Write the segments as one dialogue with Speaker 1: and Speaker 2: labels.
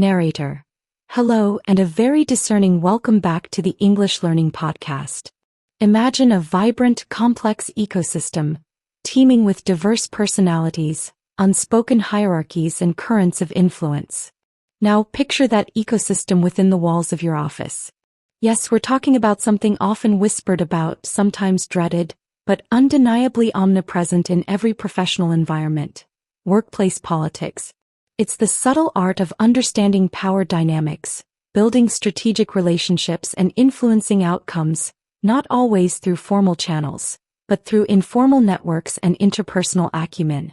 Speaker 1: Narrator. Hello and a very discerning welcome back to the English Learning Podcast. Imagine a vibrant, complex ecosystem, teeming with diverse personalities, unspoken hierarchies and currents of influence. Now picture that ecosystem within the walls of your office. Yes, we're talking about something often whispered about, sometimes dreaded, but undeniably omnipresent in every professional environment: workplace politics. It's the subtle art of understanding power dynamics, building strategic relationships and influencing outcomes, not always through formal channels, but through informal networks and interpersonal acumen.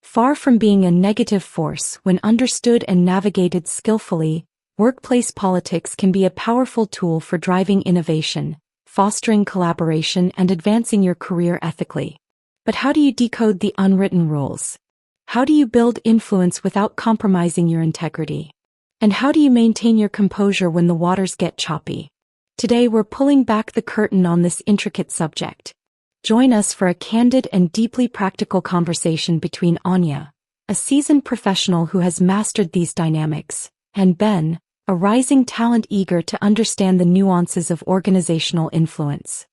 Speaker 1: Far from being a negative force, when understood and navigated skillfully, workplace politics can be a powerful tool for driving innovation, fostering collaboration and advancing your career ethically. But how do you decode the unwritten rules? How do you build influence without compromising your integrity? And how do you maintain your composure when the waters get choppy? Today we're pulling back the curtain on this intricate subject. Join us for a candid and deeply practical conversation between Anya, a seasoned professional who has mastered these dynamics, and Ben, a rising talent eager to understand the nuances of organizational influence.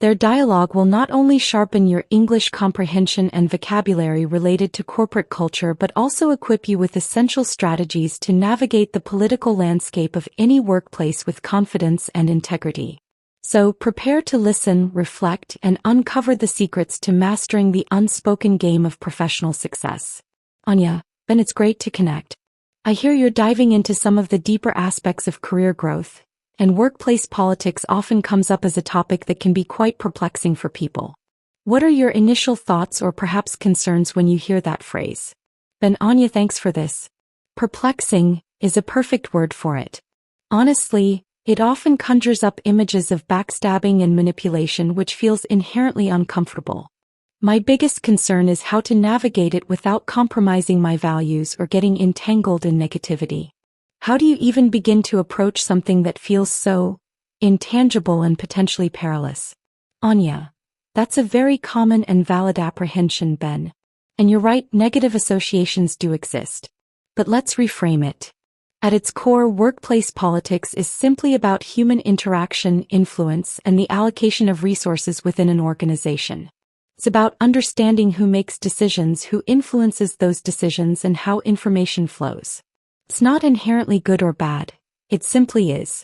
Speaker 1: Their dialogue will not only sharpen your English comprehension and vocabulary related to corporate culture but also equip you with essential strategies to navigate the political landscape of any workplace with confidence and integrity. So prepare to listen, reflect, and uncover the secrets to mastering the unspoken game of professional success. Anya, Ben, it's great to connect. I hear you're diving into some of the deeper aspects of career growth, and workplace politics often comes up as a topic that can be quite perplexing for people. What are your initial thoughts or perhaps concerns when you hear that phrase? Ben, Anya, thanks for this. Perplexing is a perfect word for it. Honestly, it often conjures up images of backstabbing and manipulation, which feels inherently uncomfortable. My biggest concern is how to navigate it without compromising my values or getting entangled in negativity. How do you even begin to approach something that feels so intangible and potentially perilous? Anya, that's a very common and valid apprehension, Ben. And you're right, negative associations do exist. But let's reframe it. At its core, workplace politics is simply about human interaction, influence, and the allocation of resources within an organization. It's about understanding who makes decisions, who influences those decisions, and how information flows. It's not inherently good or bad, it simply is.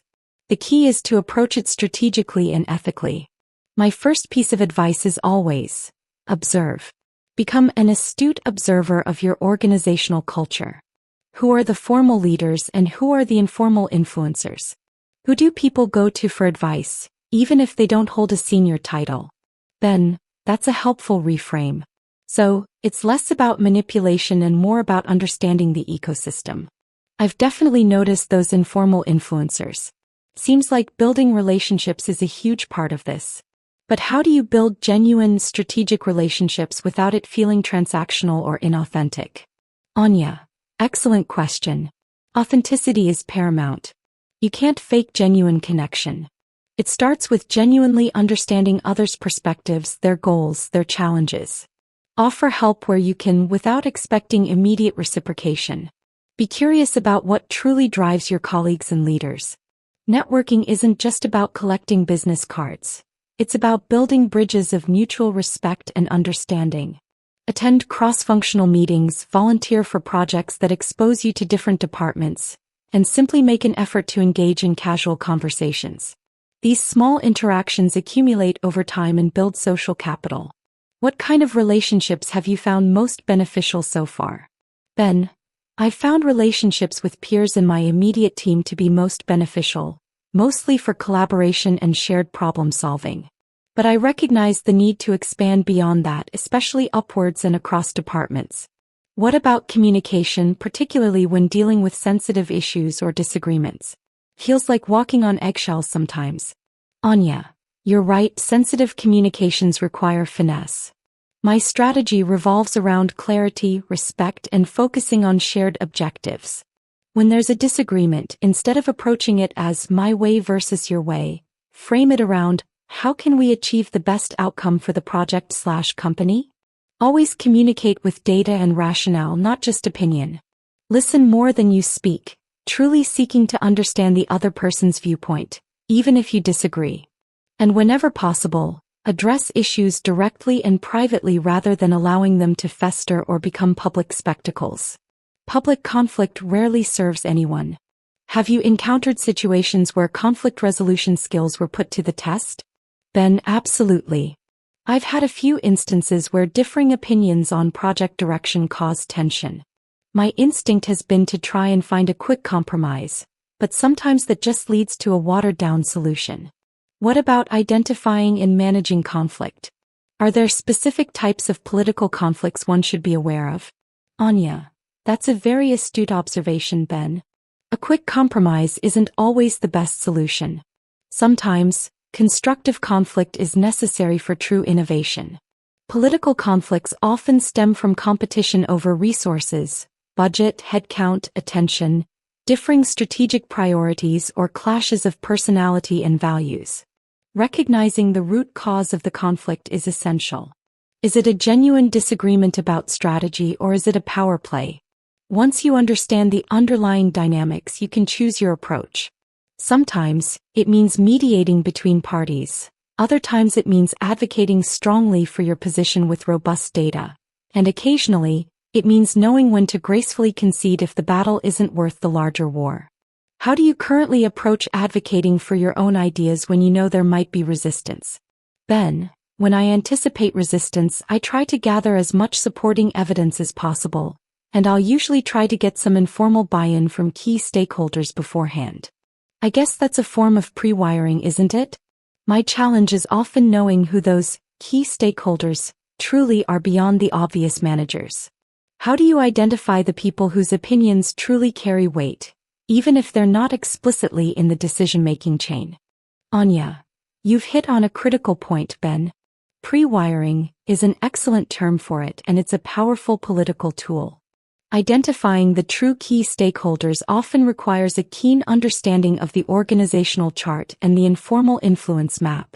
Speaker 1: The key is to approach it strategically and ethically. My first piece of advice is always observe. Become an astute observer of your organizational culture. Who are the formal leaders and who are the informal influencers? Who do people go to for advice, even if they don't hold a senior title? Ben, that's a helpful reframe. So, it's less about manipulation and more about understanding the ecosystem. I've definitely noticed those informal influencers. Seems like building relationships is a huge part of this. But how do you build genuine, strategic relationships without it feeling transactional or inauthentic? Anya, excellent question. Authenticity is paramount. You can't fake genuine connection. It starts with genuinely understanding others' perspectives, their goals, their challenges. Offer help where you can without expecting immediate reciprocation. Be curious about what truly drives your colleagues and leaders. Networking isn't just about collecting business cards. It's about building bridges of mutual respect and understanding. Attend cross-functional meetings, volunteer for projects that expose you to different departments, and simply make an effort to engage in casual conversations. These small interactions accumulate over time and build social capital. What kind of relationships have you found most beneficial so far? Ben, I've found relationships with peers in my immediate team to be most beneficial, mostly for collaboration and shared problem solving. But I recognize the need to expand beyond that, especially upwards and across departments. What about communication, particularly when dealing with sensitive issues or disagreements? Feels like walking on eggshells sometimes. Anya, you're right, sensitive communications require finesse. My strategy revolves around clarity, respect, and focusing on shared objectives. When there's a disagreement, instead of approaching it as my way versus your way, frame it around, how can we achieve the best outcome for the project/company? Always communicate with data and rationale, not just opinion. Listen more than you speak, truly seeking to understand the other person's viewpoint, even if you disagree. And whenever possible, address issues directly and privately rather than allowing them to fester or become public spectacles. Public conflict rarely serves anyone. Have you encountered situations where conflict resolution skills were put to the test? Ben, absolutely. I've had a few instances where differing opinions on project direction caused tension. My instinct has been to try and find a quick compromise, but sometimes that just leads to a watered-down solution. What about identifying and managing conflict? Are there specific types of political conflicts one should be aware of? Anya, that's a very astute observation, Ben. A quick compromise isn't always the best solution. Sometimes, constructive conflict is necessary for true innovation. Political conflicts often stem from competition over resources, budget, headcount, attention, differing strategic priorities, or clashes of personality and values. Recognizing the root cause of the conflict is essential. Is it a genuine disagreement about strategy, or is it a power play? Once you understand the underlying dynamics, you can choose your approach. Sometimes, it means mediating between parties. Other times it means advocating strongly for your position with robust data. And occasionally, it means knowing when to gracefully concede if the battle isn't worth the larger war. How do you currently approach advocating for your own ideas when you know there might be resistance? Ben, when I anticipate resistance, I try to gather as much supporting evidence as possible, and I'll usually try to get some informal buy-in from key stakeholders beforehand. I guess that's a form of pre-wiring, isn't it? My challenge is often knowing who those key stakeholders truly are beyond the obvious managers. How do you identify the people whose opinions truly carry weight, even if they're not explicitly in the decision-making chain? Anya, you've hit on a critical point, Ben. Pre-wiring is an excellent term for it, and it's a powerful political tool. Identifying the true key stakeholders often requires a keen understanding of the organizational chart and the informal influence map.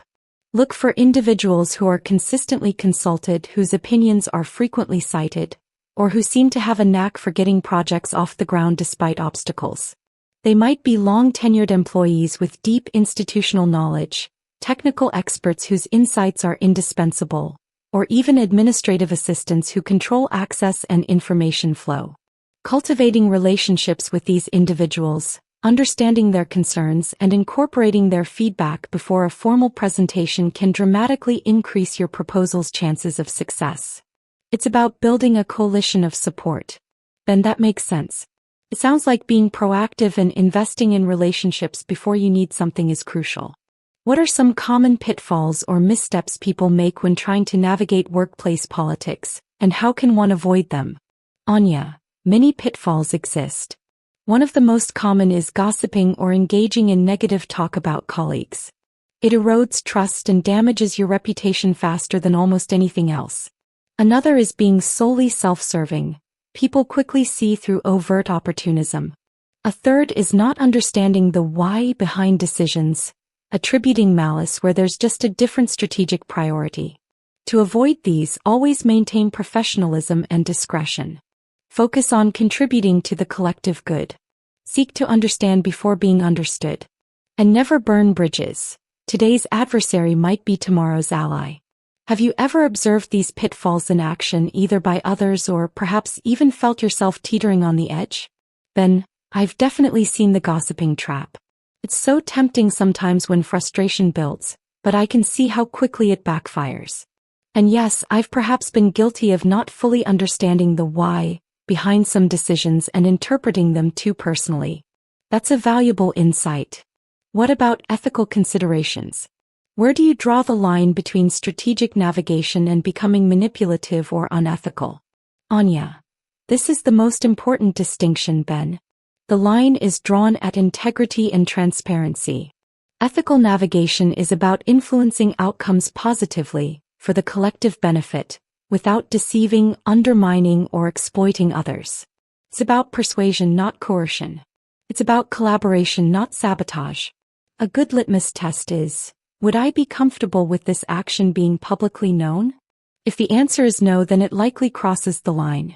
Speaker 1: Look for individuals who are consistently consulted, whose opinions are frequently cited, or who seem to have a knack for getting projects off the ground despite obstacles. They might be long-tenured employees with deep institutional knowledge, technical experts whose insights are indispensable, or even administrative assistants who control access and information flow. Cultivating relationships with these individuals, understanding their concerns, and incorporating their feedback before a formal presentation can dramatically increase your proposal's chances of success. It's about building a coalition of support. Ben, that makes sense. It sounds like being proactive and investing in relationships before you need something is crucial. What are some common pitfalls or missteps people make when trying to navigate workplace politics, and how can one avoid them? Anya, many pitfalls exist. One of the most common is gossiping or engaging in negative talk about colleagues. It erodes trust and damages your reputation faster than almost anything else. Another is being solely self-serving. People quickly see through overt opportunism. A third is not understanding the why behind decisions, attributing malice where there's just a different strategic priority. To avoid these, always maintain professionalism and discretion. Focus on contributing to the collective good. Seek to understand before being understood. And never burn bridges. Today's adversary might be tomorrow's ally. Have you ever observed these pitfalls in action, either by others or perhaps even felt yourself teetering on the edge? Ben, I've definitely seen the gossiping trap. It's so tempting sometimes when frustration builds, but I can see how quickly it backfires. And yes, I've perhaps been guilty of not fully understanding the why behind some decisions and interpreting them too personally. That's a valuable insight. What about ethical considerations? Where do you draw the line between strategic navigation and becoming manipulative or unethical? Anya, this is the most important distinction, Ben. The line is drawn at integrity and transparency. Ethical navigation is about influencing outcomes positively, for the collective benefit, without deceiving, undermining, or exploiting others. It's about persuasion, not coercion. It's about collaboration, not sabotage. A good litmus test is, would I be comfortable with this action being publicly known? If the answer is no, then it likely crosses the line.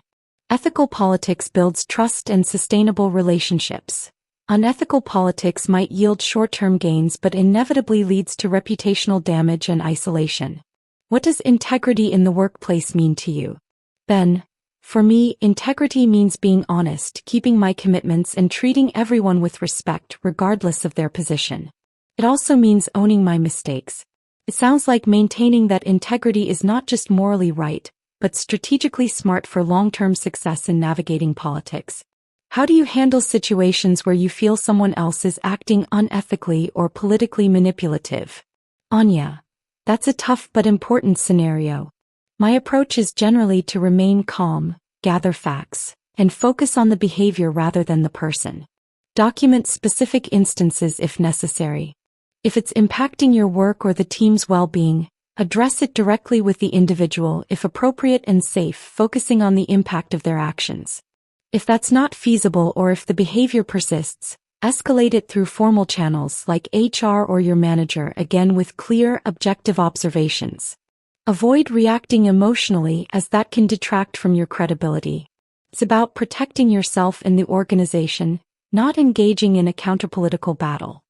Speaker 1: Ethical politics builds trust and sustainable relationships, Unethical politics might yield short-term gains but inevitably leads to reputational damage and isolation. What does integrity in the workplace mean to you? Ben, for me, integrity means being honest, keeping my commitments and treating everyone with respect regardless of their position. It also means owning my mistakes. It sounds like maintaining that integrity is not just morally right, but strategically smart for long-term success in navigating politics. How do you handle situations where you feel someone else is acting unethically or politically manipulative? Anya, that's a tough but important scenario. My approach is generally to remain calm, gather facts, and focus on the behavior rather than the person. Document specific instances if necessary. If it's impacting your work or the team's well-being, address it directly with the individual if appropriate and safe, focusing on the impact of their actions. If that's not feasible or if the behavior persists, escalate it through formal channels like HR or your manager, again with clear, objective observations. Avoid reacting emotionally as that can detract from your credibility. It's about protecting yourself and the organization, not engaging in a counterpolitical battle.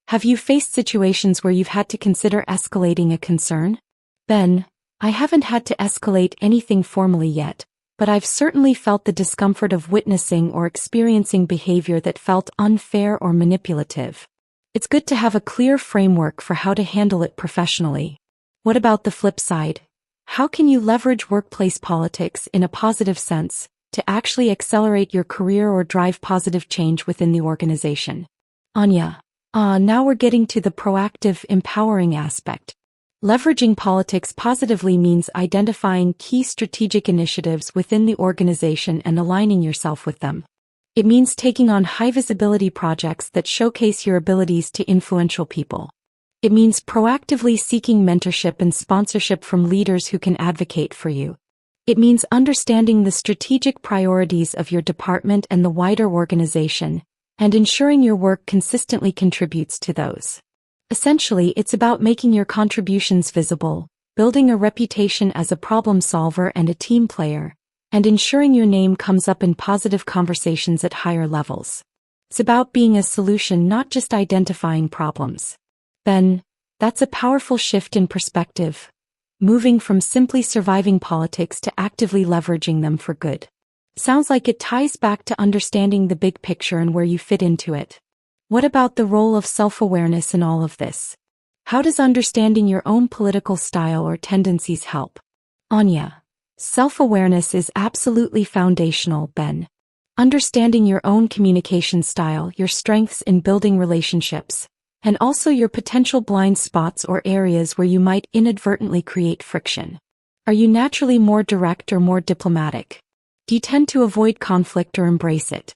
Speaker 1: Have you faced situations where you've had to consider escalating a concern? Ben, I haven't had to escalate anything formally yet, but I've certainly felt the discomfort of witnessing or experiencing behavior that felt unfair or manipulative. It's good to have a clear framework for how to handle it professionally. What about the flip side? How can you leverage workplace politics in a positive sense to actually accelerate your career or drive positive change within the organization? Anya, now we're getting to the proactive, empowering aspect. Leveraging politics positively means identifying key strategic initiatives within the organization and aligning yourself with them. It means taking on high-visibility projects that showcase your abilities to influential people. It means proactively seeking mentorship and sponsorship from leaders who can advocate for you. It means understanding the strategic priorities of your department and the wider organization, and ensuring your work consistently contributes to those. Essentially, it's about making your contributions visible, building a reputation as a problem solver and a team player, and ensuring your name comes up in positive conversations at higher levels. It's about being a solution, not just identifying problems. Ben, that's a powerful shift in perspective, moving from simply surviving politics to actively leveraging them for good. Sounds like it ties back to understanding the big picture and where you fit into it. What about the role of self-awareness in all of this? How does understanding your own political style or tendencies help? Anya, self-awareness is absolutely foundational, Ben. Understanding your own communication style, your strengths in building relationships, and also your potential blind spots or areas where you might inadvertently create friction. Are you naturally more direct or more diplomatic? Do you tend to avoid conflict or embrace it?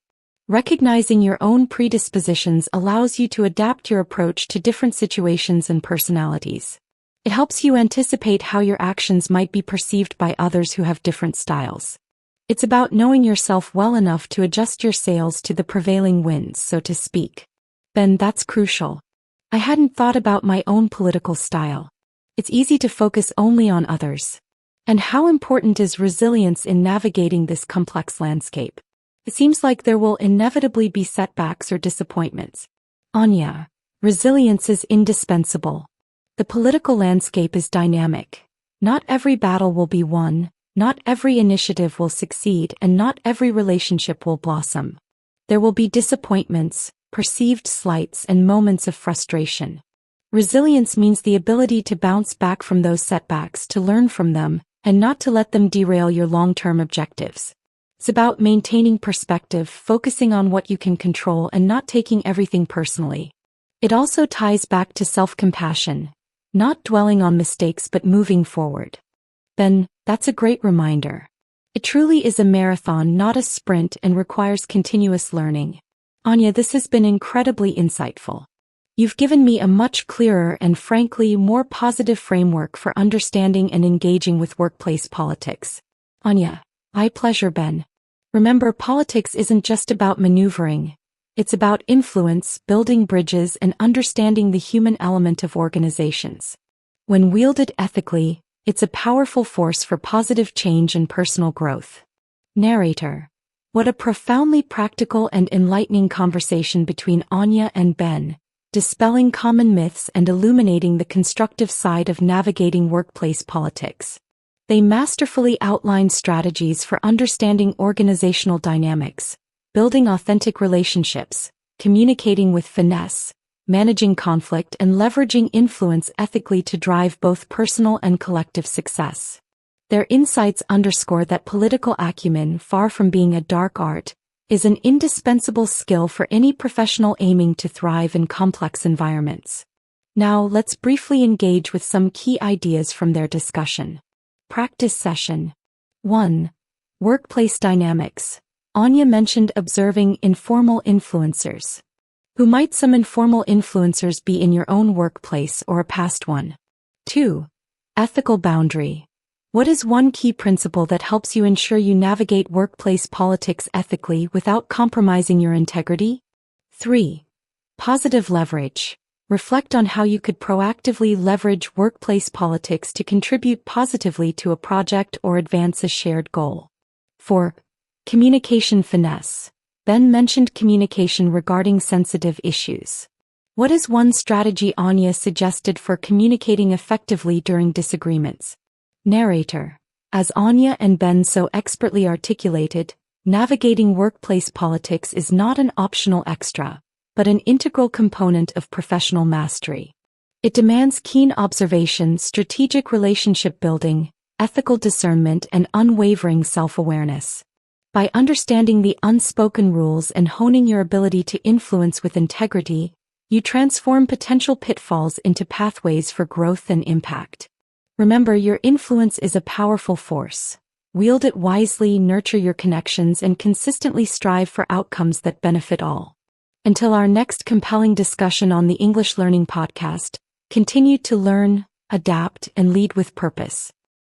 Speaker 1: Recognizing your own predispositions allows you to adapt your approach to different situations and personalities. It helps you anticipate how your actions might be perceived by others who have different styles. It's about knowing yourself well enough to adjust your sails to the prevailing winds, so to speak. Ben, that's crucial. I hadn't thought about my own political style. It's easy to focus only on others. And how important is resilience in navigating this complex landscape? It seems like there will inevitably be setbacks or disappointments. Anya, resilience is indispensable. The political landscape is dynamic. Not every battle will be won, not every initiative will succeed, and not every relationship will blossom. There will be disappointments, perceived slights, and moments of frustration. Resilience means the ability to bounce back from those setbacks, to learn from them, and not to let them derail your long-term objectives. It's about maintaining perspective, focusing on what you can control and not taking everything personally. It also ties back to self-compassion, not dwelling on mistakes but moving forward. Ben, that's a great reminder. It truly is a marathon, not a sprint, and requires continuous learning. Anya, this has been incredibly insightful. You've given me a much clearer and frankly more positive framework for understanding and engaging with workplace politics. Anya, my pleasure, Ben. Remember, politics isn't just about maneuvering. It's about influence, building bridges, and understanding the human element of organizations. When wielded ethically, it's a powerful force for positive change and personal growth. Narrator. What a profoundly practical and enlightening conversation between Anya and Ben, dispelling common myths and illuminating the constructive side of navigating workplace politics. They masterfully outlined strategies for understanding organizational dynamics, building authentic relationships, communicating with finesse, managing conflict, and leveraging influence ethically to drive both personal and collective success. Their insights underscore that political acumen, far from being a dark art, is an indispensable skill for any professional aiming to thrive in complex environments. Now, let's briefly engage with some key ideas from their discussion. Practice session 1. Workplace dynamics. Anya mentioned observing informal influencers. Who might some informal influencers be in your own workplace or a past one? 2. Ethical boundary. What is one key principle that helps you ensure you navigate workplace politics ethically without compromising your integrity? 3. Positive leverage. Reflect on how you could proactively leverage workplace politics to contribute positively to a project or advance a shared goal. 4. Communication finesse. Ben mentioned communication regarding sensitive issues. What is one strategy Anya suggested for communicating effectively during disagreements? Narrator. As Anya and Ben so expertly articulated, navigating workplace politics is not an optional extra, but an integral component of professional mastery. It demands keen observation, strategic relationship building, ethical discernment, and unwavering self-awareness. By understanding the unspoken rules and honing your ability to influence with integrity, you transform potential pitfalls into pathways for growth and impact. Remember, your influence is a powerful force. Wield it wisely, nurture your connections, and consistently strive for outcomes that benefit all. Until our next compelling discussion on the English Learning Podcast, continue to learn, adapt, and lead with purpose.